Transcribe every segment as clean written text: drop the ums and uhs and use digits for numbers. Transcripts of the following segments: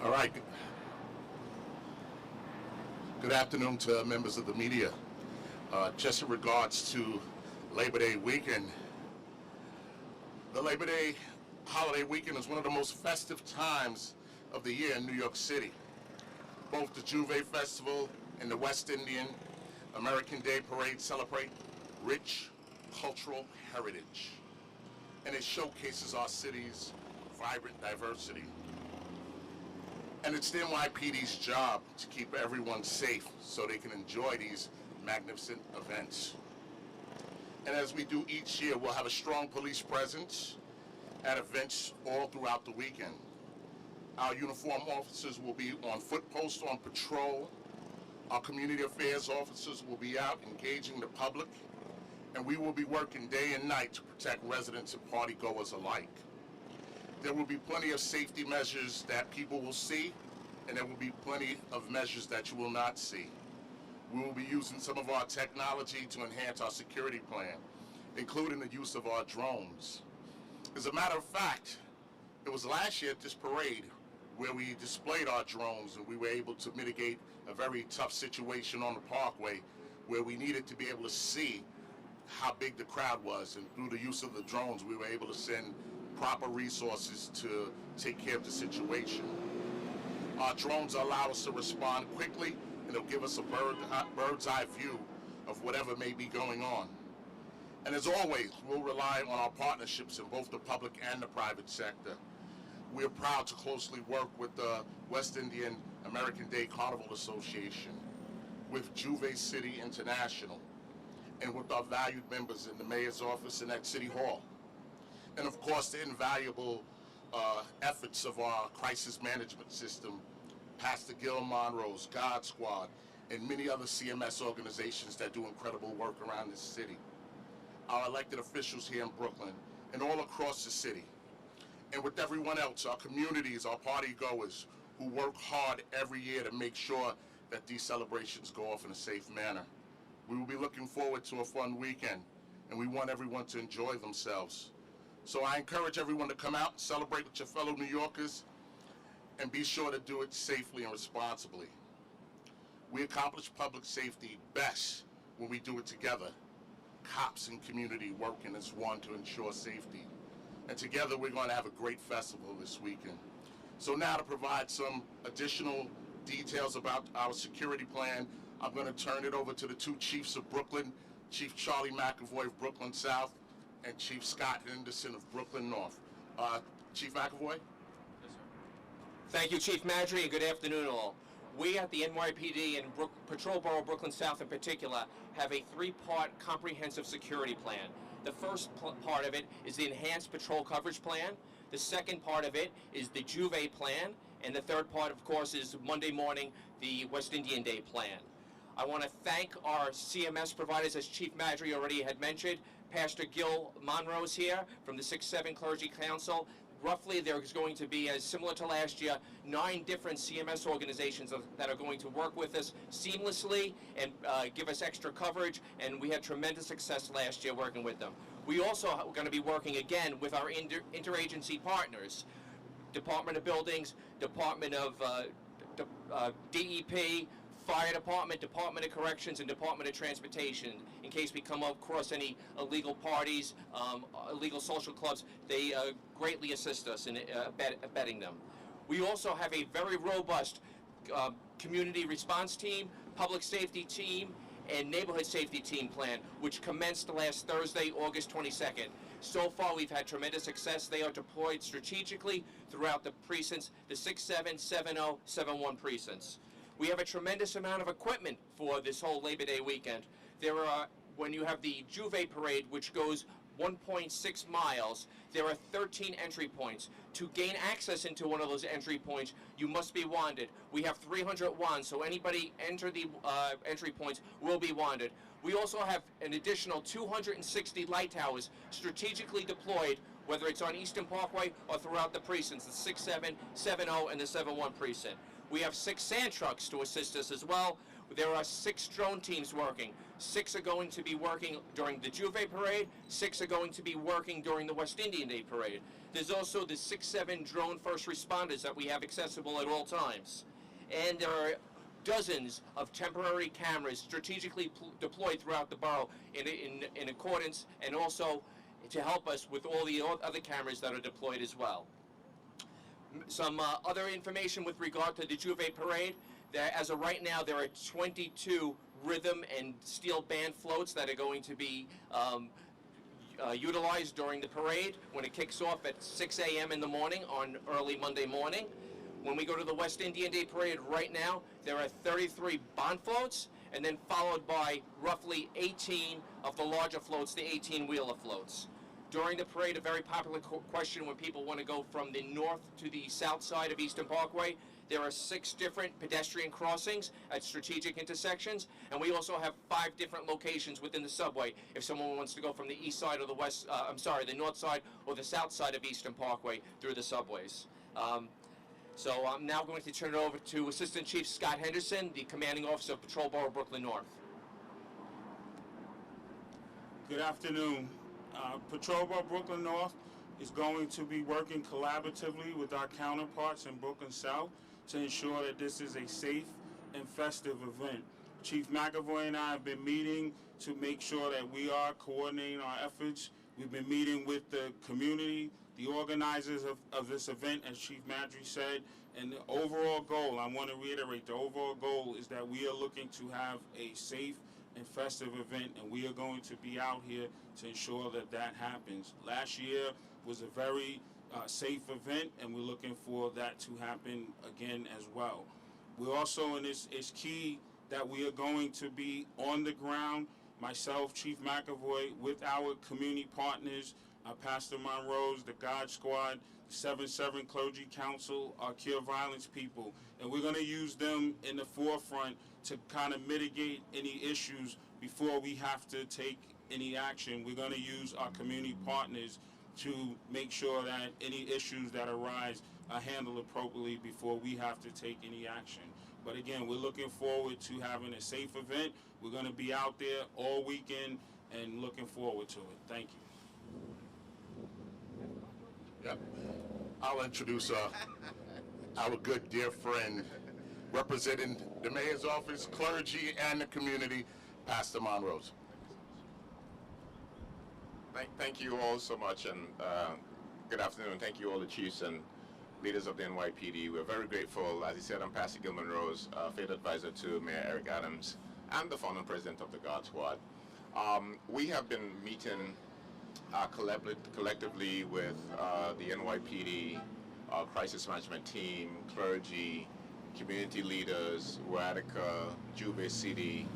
All right. Good afternoon to members of the media. Just in regards to Labor Day weekend, the Labor Day holiday weekend is one of the most festive times of the year in New York City. Both the Juve Festival and the West Indian American Day Parade celebrate rich cultural heritage, and it showcases our city's vibrant diversity. And it's the NYPD's job to keep everyone safe so they can enjoy these magnificent events. And as we do each year, we'll have a strong police presence at events all throughout the weekend. Our uniformed officers will be on foot posts on patrol. Our community affairs officers will be out engaging the public, and we will be working day and night to protect residents and partygoers alike. There will be plenty of safety measures that people will see, and there will be plenty of measures that you will not see. We will be using some of our technology to enhance our security plan, including the use of our drones. As a matter of fact, it was last year at this parade where we displayed our drones, and we were able to mitigate a very tough situation on the Parkway where we needed to be able to see how big the crowd was, and through the use of the drones we were able to send proper resources to take care of the situation. Our drones allow us to respond quickly, and they'll give us a bird's eye view of whatever may be going on. And as always, we'll rely on our partnerships in both the public and the private sector. We are proud to closely work with the West Indian American Day Carnival Association, with Juve City International, and with our valued members in the Mayor's office and at City Hall. And of course, the invaluable efforts of our crisis management system, Pastor Gil Monroe's God Squad, and many other CMS organizations that do incredible work around this city. Our elected officials here in Brooklyn and all across the city. And with everyone else, our communities, our party goers, who work hard every year to make sure that these celebrations go off in a safe manner. We will be looking forward to a fun weekend, and we want everyone to enjoy themselves. So I encourage everyone to come out and celebrate with your fellow New Yorkers, and be sure to do it safely and responsibly. We accomplish public safety best when we do it together. Cops and community working as one to ensure safety. And together we're going to have a great festival this weekend. So now to provide some additional details about our security plan, I'm going to turn it over to the two chiefs of Brooklyn, Chief Charlie McAvoy of Brooklyn South, and Chief Scott Henderson of Brooklyn North. Chief McAvoy? Yes, sir. Thank you, Chief Madry, and good afternoon all. We at the NYPD and Patrol Borough Brooklyn South in particular have a three-part comprehensive security plan. The first part of it is the Enhanced Patrol Coverage Plan. The second part of it is the Juve Plan. And the third part, of course, is Monday morning, the West Indian Day Plan. I want to thank our CMS providers, as Chief Madry already had mentioned. Pastor Gil Monroe's here from the 6-7 Clergy Council. Roughly, there's going to be, as similar to last year, 9 different CMS organizations that are going to work with us seamlessly and give us extra coverage, and we had tremendous success last year working with them. We also are going to be working again with our interagency partners, Department of Buildings, Department of DEP, Fire Department, Department of Corrections, and Department of Transportation. In case we come across any illegal parties, illegal social clubs, they greatly assist us in abetting them. We also have a very robust community response team, public safety team, and neighborhood safety team plan, which commenced last Thursday, August 22nd. So far, we've had tremendous success. They are deployed strategically throughout the precincts, the 6-7, 7-0, 7-1 precincts. We have a tremendous amount of equipment for this whole Labor Day weekend. There are, when you have the Juve Parade, which goes 1.6 miles, there are 13 entry points. To gain access into one of those entry points, you must be wanded. We have 300 wands, so anybody enter the entry points will be wanded. We also have an additional 260 light towers strategically deployed, whether it's on Eastern Parkway or throughout the precincts, the 67, 70, and the 71 precinct. We have 6 sand trucks to assist us as well. There are 6 drone teams working. 6 are going to be working during the Juve Parade. 6 are going to be working during the West Indian Day Parade. There's also the 6-7 drone first responders that we have accessible at all times. And there are dozens of temporary cameras strategically deployed throughout the borough in accordance, and also to help us with all the other cameras that are deployed as well. Some other information with regard to the Juve Parade. As of right now, there are 22 rhythm and steel band floats that are going to be utilized during the parade when it kicks off at 6 a.m. in the morning on early Monday morning. When we go to the West Indian Day Parade right now, there are 33 bond floats, and then followed by roughly 18 of the larger floats, the 18-wheeler floats. During the parade, a very popular question when people want to go from the north to the south side of Eastern Parkway, there are 6 different pedestrian crossings at strategic intersections, and we also have 5 different locations within the subway if someone wants to go from the east side or the north side or the south side of Eastern Parkway through the subways. So I'm now going to turn it over to Assistant Chief Scott Henderson, the Commanding Officer of Patrol Borough Brooklyn North. Good afternoon. Patrol Borough Brooklyn North is going to be working collaboratively with our counterparts in Brooklyn South to ensure that this is a safe and festive event. Chief McAvoy and I have been meeting to make sure that we are coordinating our efforts. We've been meeting with the community, the organizers of this event, as Chief Madry said, and the overall goal, I want to reiterate, the overall goal is that we are looking to have a safe and festive event, and we are going to be out here to ensure that that happens. Last year was a very safe event, and we're looking for that to happen again as well. We're also, and it's key that we are going to be on the ground, myself, Chief McAvoy, with our community partners, Pastor Monroe's, the God Squad, 7-7 Clergy Council, our Cure Violence people, and we're going to use them in the forefront to kind of mitigate any issues before we have to take any action. We're going to use our community partners to make sure that any issues that arise are handled appropriately before we have to take any action. But again, we're looking forward to having a safe event. We're going to be out there all weekend and looking forward to it. Thank you. Yep. I'll introduce our good dear friend, representing the mayor's office, clergy, and the community, Pastor Monroe. Thank you all so much, and good afternoon. Thank you all the chiefs and leaders of the NYPD. We're very grateful. As he said, I'm Pastor Gilman Rose, field advisor to Mayor Eric Adams, and the founder and president of the God Squad. We have been meeting collectively with the NYPD, crisis management team, clergy, community leaders, Radica, Juve City,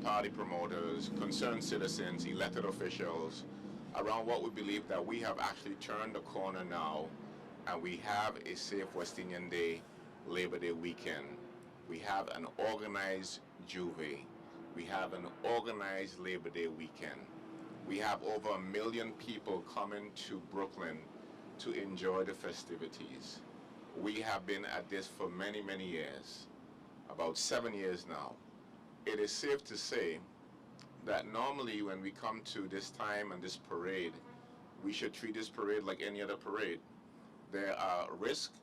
party promoters, concerned citizens, elected officials, around what we believe that we have actually turned the corner now, and we have a safe West Indian Day, Labor Day weekend. We have an organized Juve. We have an organized Labor Day weekend. We have over 1 million people coming to Brooklyn to enjoy the festivities. We have been at this for many, many years, about 7 years now. It is safe to say that normally when we come to this time and this parade, we should treat this parade like any other parade. There are risks,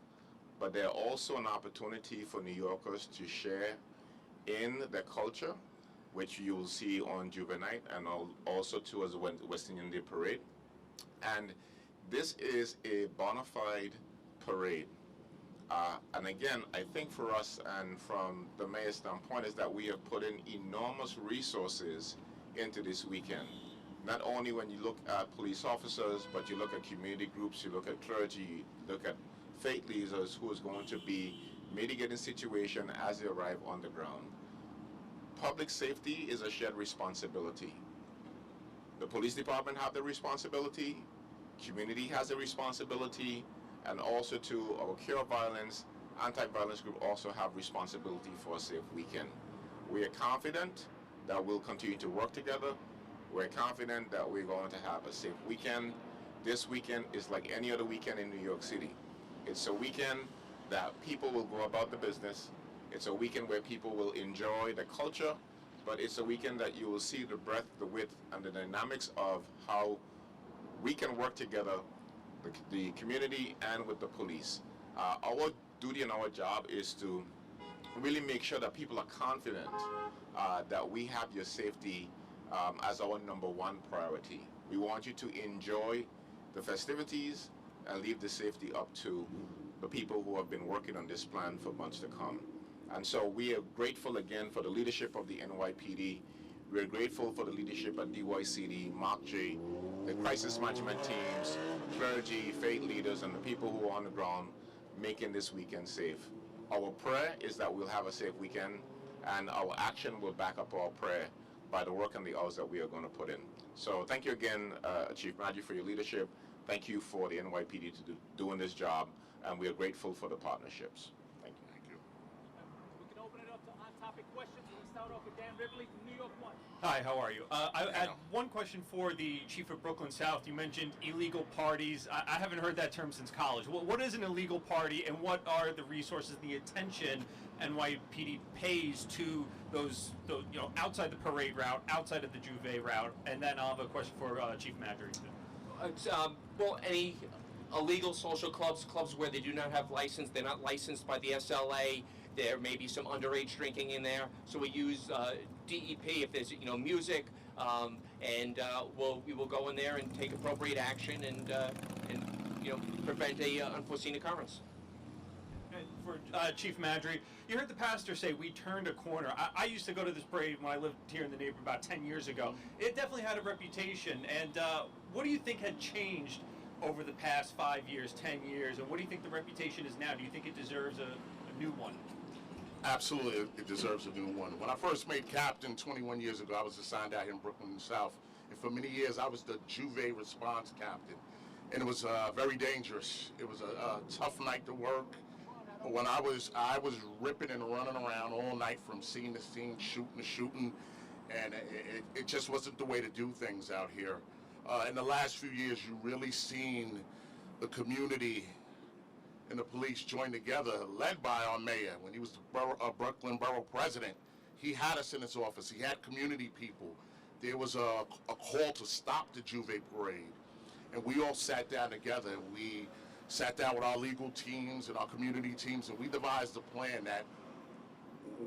but there are also an opportunity for New Yorkers to share in the culture, which you will see on Juve Night, and also too as the West Indian Day Parade. And this is a bona fide parade. And again, I think for us and from the mayor's standpoint is that we have put in enormous resources into this weekend. Not only when you look at police officers, but you look at community groups, you look at clergy, you look at faith leaders who is going to be mitigating situation as they arrive on the ground. Public safety is a shared responsibility. The police department have the responsibility, community has a responsibility, and also to our Cure Violence, anti-violence group also have responsibility for a safe weekend. We are confident that we'll continue to work together. We're confident that we're going to have a safe weekend. This weekend is like any other weekend in New York City. It's a weekend that people will go about the business. It's a weekend where people will enjoy the culture, but it's a weekend that you will see the breadth, the width, and the dynamics of how we can work together, the community and with the police. Our duty and our job is to really make sure that people are confident that we have your safety as our number one priority. We want you to enjoy the festivities and leave the safety up to the people who have been working on this plan for months to come. And so we are grateful again for the leadership of the NYPD. We're grateful for the leadership at DYCD, Mark J, the crisis management teams, clergy, faith leaders, and the people who are on the ground making this weekend safe. Our prayer is that we'll have a safe weekend, and our action will back up our prayer by the work and the hours that we are going to put in. So thank you again, Chief Maggi, for your leadership. Thank you for the NYPD doing this job, and we are grateful for the partnerships. Thank you. Thank you. We can open it up to on-topic questions. We'll start off with Dan Rivley from New York 1. Hi, how are you? I had one question for the Chief of Brooklyn South. You mentioned illegal parties. I haven't heard that term since college. What is an illegal party, and what are the resources, the attention NYPD pays to those outside the parade route, outside of the Juve route? And then I'll have a question for Chief Madry. Well, any illegal social clubs where they do not have license, they're not licensed by the SLA. There may be some underage drinking in there, so we use DEP if there's music, and we will go in there and take appropriate action and prevent a unforeseen occurrence. And for Chief Madry, you heard the pastor say we turned a corner. I used to go to this parade when I lived here in the neighborhood about 10 years ago. It definitely had a reputation, and what do you think had changed over the past 5 years, 10 years, and what do you think the reputation is now? Do you think it deserves a new one? Absolutely, it deserves a new one. When I first made captain 21 years ago, I was assigned out here in Brooklyn South, and for many years I was the Juve response captain, and it was very dangerous. It was a tough night to work. When I was ripping and running around all night from scene to scene, shooting to shooting, and it just wasn't the way to do things out here. In the last few years, you really seen the community and the police join together, led by our mayor. When he was the Brooklyn Borough President, he had us in his office. He had community people. There was a call to stop the Juve parade, and we all sat down together. We sat down with our legal teams and our community teams, and we devised a plan that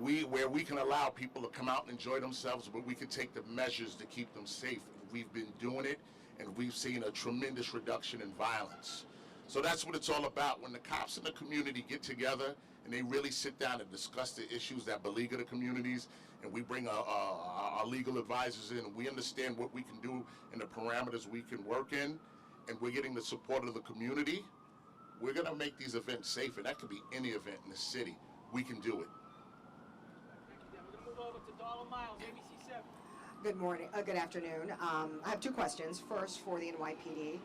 where we can allow people to come out and enjoy themselves, but we can take the measures to keep them safe. We've been doing it, and we've seen a tremendous reduction in violence. So that's what it's all about. When the cops and the community get together and they really sit down and discuss the issues that beleaguer the communities, and we bring our legal advisors in, and we understand what we can do and the parameters we can work in, and we're getting the support of the community, we're going to make these events safer. That could be any event in the city. We can do it. Thank you, Dan. We're going to move over to Darla Miles, ABC-7. Good morning, good afternoon. I have two questions. First, for the NYPD.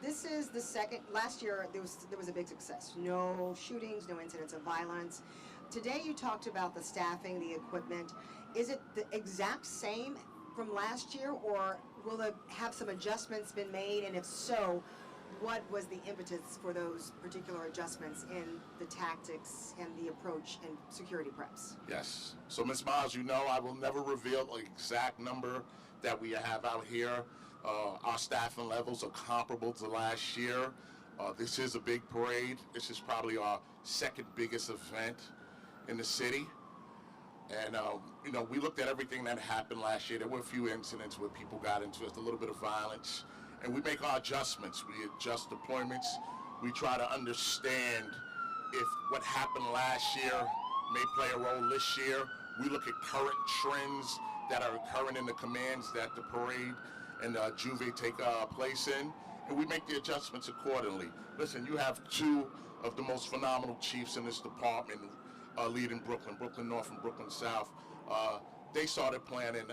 This is the second. Last year there was a big success. No shootings, no incidents of violence. Today you talked about the staffing, the equipment. Is it the exact same from last year, or will it have some adjustments been made? And if so, what was the impetus for those particular adjustments in the tactics and the approach and security preps? Yes. So, Ms. Miles, I will never reveal an exact number that we have out here. Our staffing levels are comparable to last year. This is a big parade. This is probably our second biggest event in the city. And, we looked at everything that happened last year. There were a few incidents where people got into it, a little bit of violence. And we make our adjustments. We adjust deployments. We try to understand if what happened last year may play a role this year. We look at current trends that are occurring in the commands that the parade and Juve take place in, and we make the adjustments accordingly. Listen, you have two of the most phenomenal chiefs in this department leading Brooklyn North and Brooklyn South. They started planning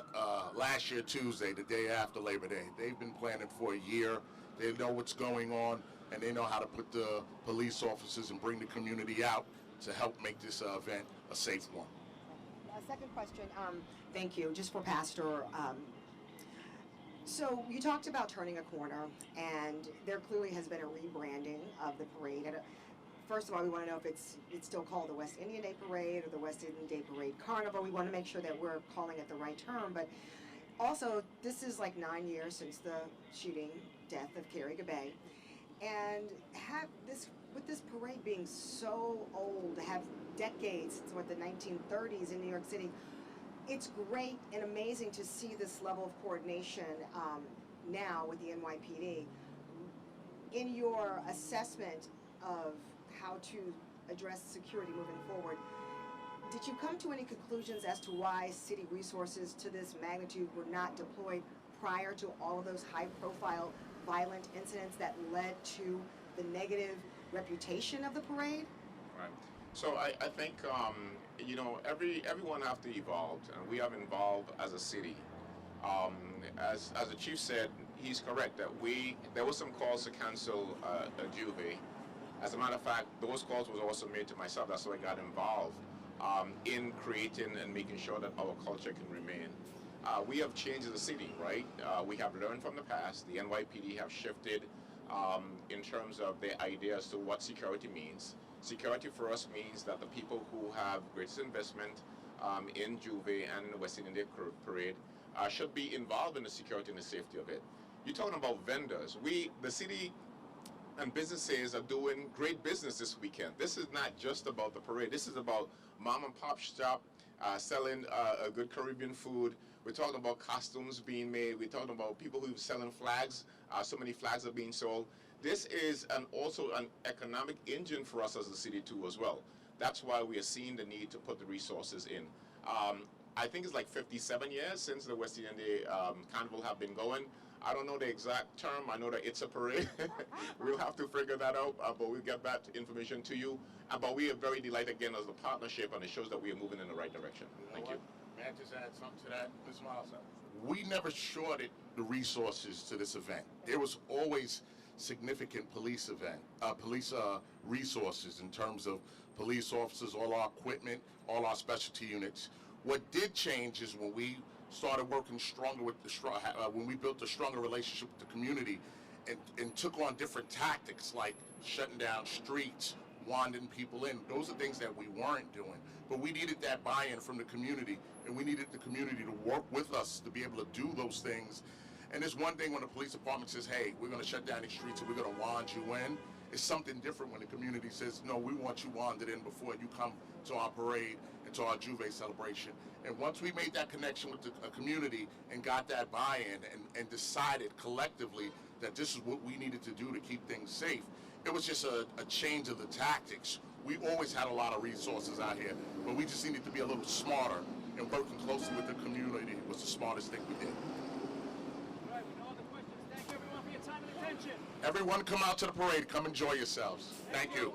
last year Tuesday, the day after Labor Day. They've been planning for a year. They know what's going on, and they know how to put the police officers and bring the community out to help make this event a safe one. Second question, thank you, just for Pastor. So you talked about turning a corner, and there clearly has been a rebranding of the parade. And first of all, we want to know if it's still called the West Indian Day Parade or the West Indian Day Parade Carnival. We want to make sure that we're calling it the right term. But also, this is like 9 years since the shooting death of Carrie Gabay. And with this parade being so old, to have decades, since what, the 1930s in New York City, it's great and amazing to see this level of coordination now with the NYPD. In your assessment of how to address security moving forward, did you come to any conclusions as to why city resources to this magnitude were not deployed prior to all of those high-profile violent incidents that led to the negative reputation of the parade? Right. So I think you know, everyone have to evolve, and we have evolved as a city. As the chief said, he's correct that there was some calls to cancel a Juve. As a matter of fact, those calls was also made to myself. That's why I got involved in creating and making sure that our culture can remain. We have changed as a city, right? We have learned from the past. The NYPD have shifted in terms of their idea as to what security means. Security for us means that the people who have greatest investment in Juve and in the West Indian Day Parade should be involved in the security and the safety of it. You're talking about vendors. The city and businesses are doing great business this weekend. This is not just about the parade. This is about mom and pop shop selling a good Caribbean food. We're talking about costumes being made. We're talking about people who are selling flags. So many flags are being sold. This is also an economic engine for us as a city too as well. That's why we are seeing the need to put the resources in. I think it's like 57 years since the West Indian Day Carnival have been going. I don't know the exact term. I know that it's a parade. We'll have to figure that out, but we'll get that information to you. But we are very delighted again as a partnership, and it shows that we are moving in the right direction. Thank you. May I just add something to that, Ms. Miles? We never shorted the resources to this event. There was always significant police resources in terms of police officers, all our equipment, all our specialty units. What did change is when we started working stronger with when we built a stronger relationship with the community and took on different tactics like shutting down streets, wanding people in. Those are things that we weren't doing. But we needed that buy-in from the community, and we needed the community to work with us to be able to do those things. And there's one thing when the police department says, hey, we're going to shut down these streets and we're going to wand you in. It's something different when the community says, no, we want you wanded in before you come to our parade and to our Juve celebration. And once we made that connection with the community and got that buy-in and decided collectively that this is what we needed to do to keep things safe, it was just a change of the tactics. We always had a lot of resources out here, but we just needed to be a little smarter, and working closely with the community was the smartest thing we did. All right, with no other questions, thank you everyone for your time and attention. Everyone come out to the parade. Come enjoy yourselves. Thank you.